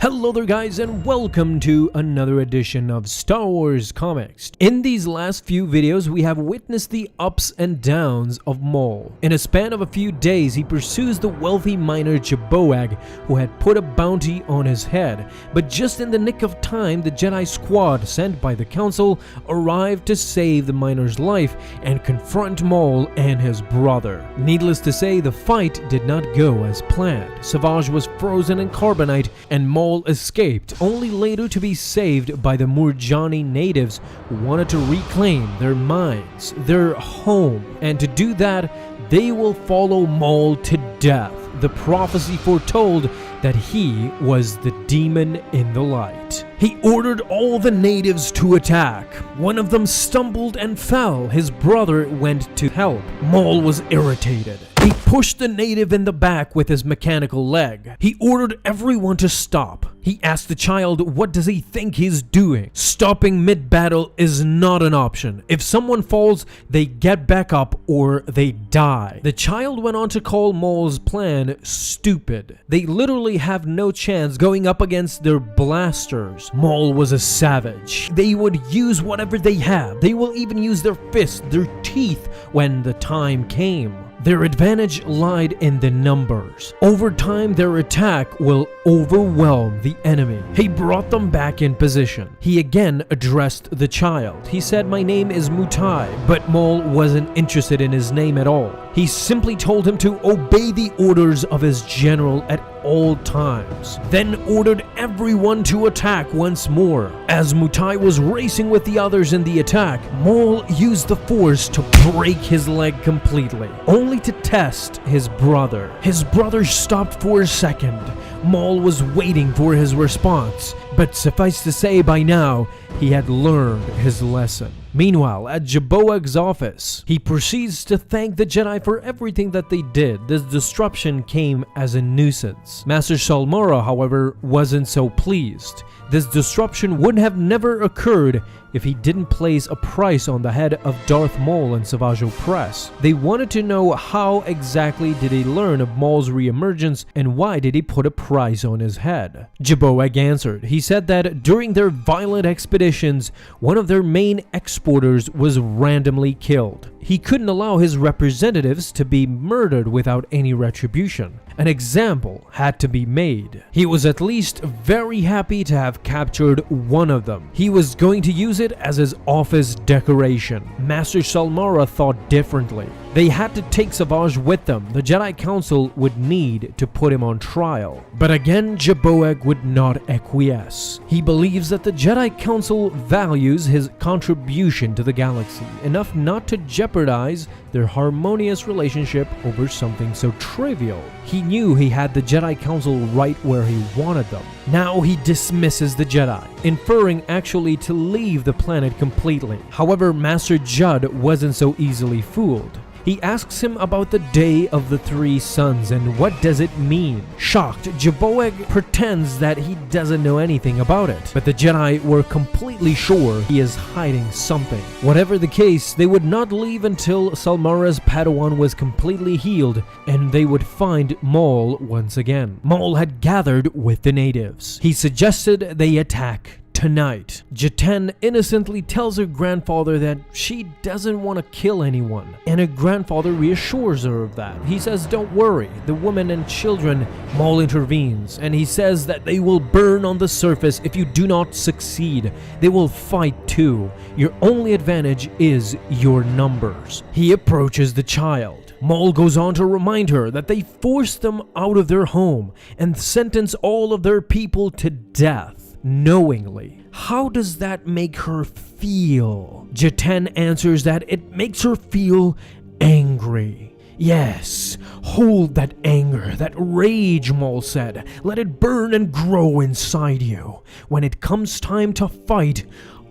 Hello there guys, and welcome to another edition of Star Wars Comics. In these last few videos we have witnessed the ups and downs of Maul. In a span of a few days he pursues the wealthy miner Jaboag, who had put a bounty on his head, but just in the nick of time the Jedi squad sent by the Council arrived to save the miner's life and confront Maul and his brother. Needless to say, the fight did not go as planned. Savage was frozen in carbonite and Maul escaped, only later to be saved by the Murjani natives who wanted to reclaim their mines, their home, and to do that they will follow Maul to death. The prophecy foretold that he was the demon in the light. He ordered all the natives to attack. One of them stumbled and fell. His brother went to help. Maul was irritated. He pushed the native in the back with his mechanical leg. He ordered everyone to stop. He asked the child, what does he think he's doing? Stopping mid-battle is not an option. If someone falls, they get back up or they die. The child went on to call Maul's plan stupid. They literally have no chance going up against their blasters. Maul was a savage. They would use whatever they have. They will even use their fists, their teeth when the time came. Their advantage lied in the numbers. Over time, their attack will overwhelm the enemy. He brought them back in position. He again addressed the child. He said, "My name is Mutai," but Maul wasn't interested in his name at all. He simply told him to obey the orders of his general at all times, then ordered everyone to attack once more. As Mutai was racing with the others in the attack, Maul used the Force to break his leg completely, only to test his brother. His brother stopped for a second. Maul was waiting for his response, but suffice to say by now, he had learned his lesson. Meanwhile, at Jaboag's office, he proceeds to thank the Jedi for everything that they did. This disruption came as a nuisance. Master Salmora, however, wasn't so pleased. This disruption would have never occurred if he didn't place a price on the head of Darth Maul and Savage Opress. They wanted to know how exactly did he learn of Maul's reemergence and why did he put a price on his head. Jaboag answered. He said that during their violent expeditions, one of their main exporters was randomly killed. He couldn't allow his representatives to be murdered without any retribution. An example had to be made. He was at least very happy to have captured one of them. He was going to use it as his office decoration. Master Salmora thought differently. They had to take Savage with them. The Jedi Council would need to put him on trial. But again, Jaboag would not acquiesce. He believes that the Jedi Council values his contribution to the galaxy enough not to jeopardize their harmonious relationship over something so trivial. He knew he had the Jedi Council right where he wanted them. Now he dismisses the Jedi, inferring actually to leave the planet completely. However, Master Judd wasn't so easily fooled. He asks him about the Day of the Three Suns and what does it mean. Shocked, Jaboag pretends that he doesn't know anything about it, but the Jedi were completely sure he is hiding something. Whatever the case, they would not leave until Salmora's Padawan was completely healed and they would find Maul once again. Maul had gathered with the natives. He suggested they attack tonight. Jaten innocently tells her grandfather that she doesn't want to kill anyone, and her grandfather reassures her of that. He says, "Don't worry, the women and children." Maul intervenes, and he says that they will burn on the surface if you do not succeed. They will fight too. Your only advantage is your numbers. He approaches the child. Maul goes on to remind her that they forced them out of their home and sentence all of their people to death knowingly. How does that make her feel? Jaten answers that it makes her feel angry. Yes, hold that anger, that rage, Maul said. Let it burn and grow inside you. When it comes time to fight,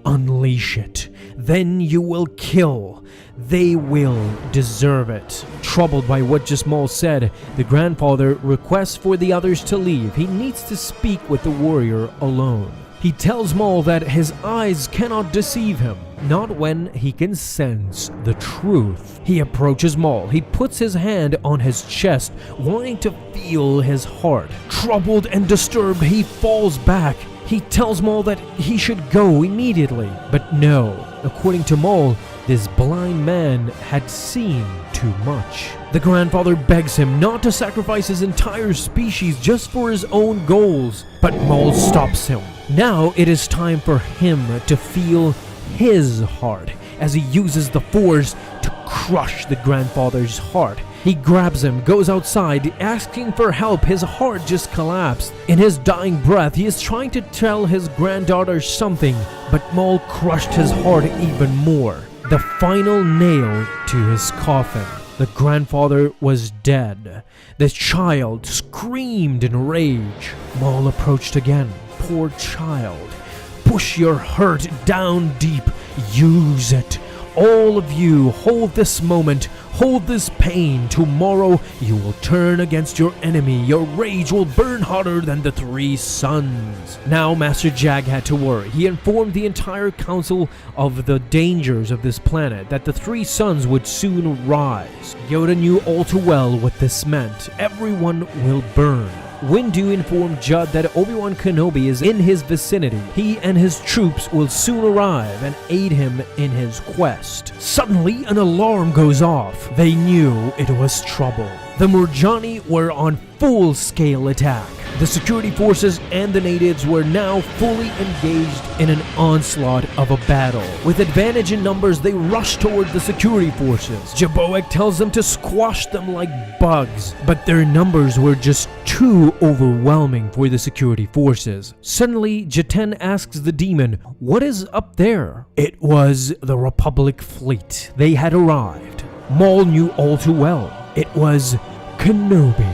unleash it. Then you will kill. They will deserve it. Troubled by what just Maul said, the grandfather requests for the others to leave. He needs to speak with the warrior alone. He tells Maul that his eyes cannot deceive him, not when he can sense the truth. He approaches Maul. He puts his hand on his chest, wanting to feel his heart. Troubled and disturbed, he falls back. He tells Maul that he should go immediately, but no. According to Maul, this blind man had seen too much. The grandfather begs him not to sacrifice his entire species just for his own goals, but Maul stops him. Now it is time for him to feel his heart as he uses the Force to crush the grandfather's heart. He grabs him, goes outside, asking for help. His heart just collapsed. In his dying breath, he is trying to tell his granddaughter something, but Maul crushed his heart even more. The final nail to his coffin. The grandfather was dead. The child screamed in rage. Maul approached again. Poor child. Push your hurt down deep. Use it. All of you, hold this moment. Hold this pain. Tomorrow you will turn against your enemy. Your rage will burn hotter than the 3 suns. Now Master Jag had to worry. He informed the entire council of the dangers of this planet, that the 3 suns would soon rise. Yoda knew all too well what this meant. Everyone will burn. Windu informed Judd that Obi-Wan Kenobi is in his vicinity. He and his troops will soon arrive and aid him in his quest. Suddenly, an alarm goes off. They knew it was trouble. The Murjani were on full-scale attack. The security forces and the natives were now fully engaged in an onslaught of a battle. With advantage in numbers, they rush toward the security forces. Jaboak tells them to squash them like bugs, but their numbers were just too overwhelming for the security forces. Suddenly, Jaten asks the demon, "What is up there?" It was the Republic fleet. They had arrived. Maul knew all too well. It was Kenobi.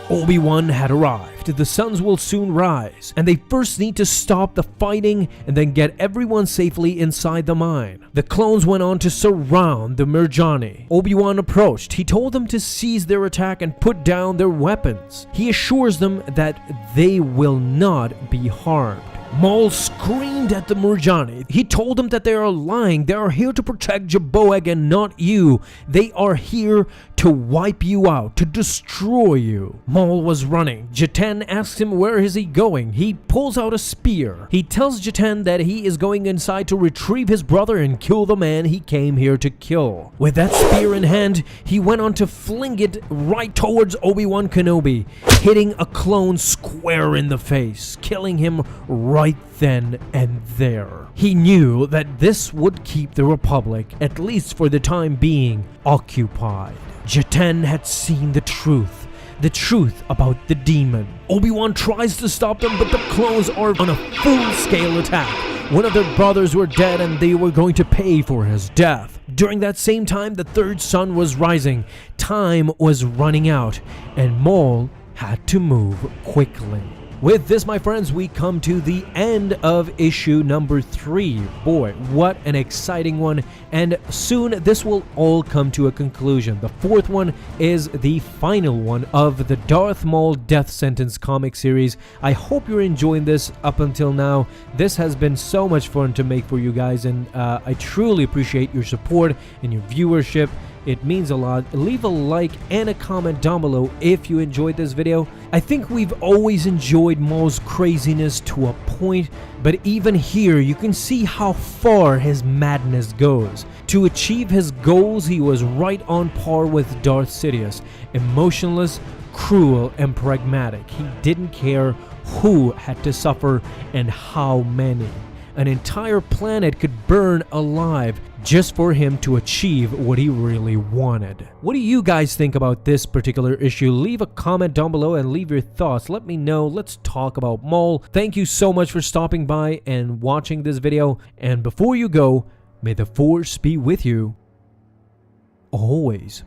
Obi-Wan had arrived. The suns will soon rise, and they first need to stop the fighting and then get everyone safely inside the mine. The clones went on to surround the Murjani. Obi-Wan approached. He told them to cease their attack and put down their weapons. He assures them that they will not be harmed. Maul screamed at the Murjani. He told them that they are lying. They are here to protect Jaboak and not you. They are here to wipe you out, to destroy you. Maul was running. Jaten asks him where is he going. He pulls out a spear. He tells Jaten that he is going inside to retrieve his brother and kill the man he came here to kill. With that spear in hand, he went on to fling it right towards Obi-Wan Kenobi, hitting a clone square in the face, killing him right then and there. He knew that this would keep the Republic, at least for the time being, occupied. Jaten had seen the truth about the demon. Obi-Wan tries to stop them, but the clones are on a full-scale attack. One of their brothers were dead and they were going to pay for his death. During that same time, the 3rd sun was rising. Time was running out, and Maul had to move quickly. With this, my friends, we come to the end of issue number 3. Boy, what an exciting one. And soon this will all come to a conclusion. The 4th one is the final one of the Darth Maul Death Sentence comic series. I hope you're enjoying this up until now. This has been so much fun to make for you guys, and I truly appreciate your support and your viewership. It means a lot. Leave a like and a comment down below if you enjoyed this video. I think we've always enjoyed Maul's craziness to a point, but even here you can see how far his madness goes. To achieve his goals, he was right on par with Darth Sidious, emotionless, cruel, and pragmatic. He didn't care who had to suffer and how many. An entire planet could burn alive just for him to achieve what he really wanted. What do you guys think about this particular issue? Leave a comment down below and leave your thoughts. Let me know. Let's talk about Maul. Thank you so much for stopping by and watching this video. And before you go, may the Force be with you always.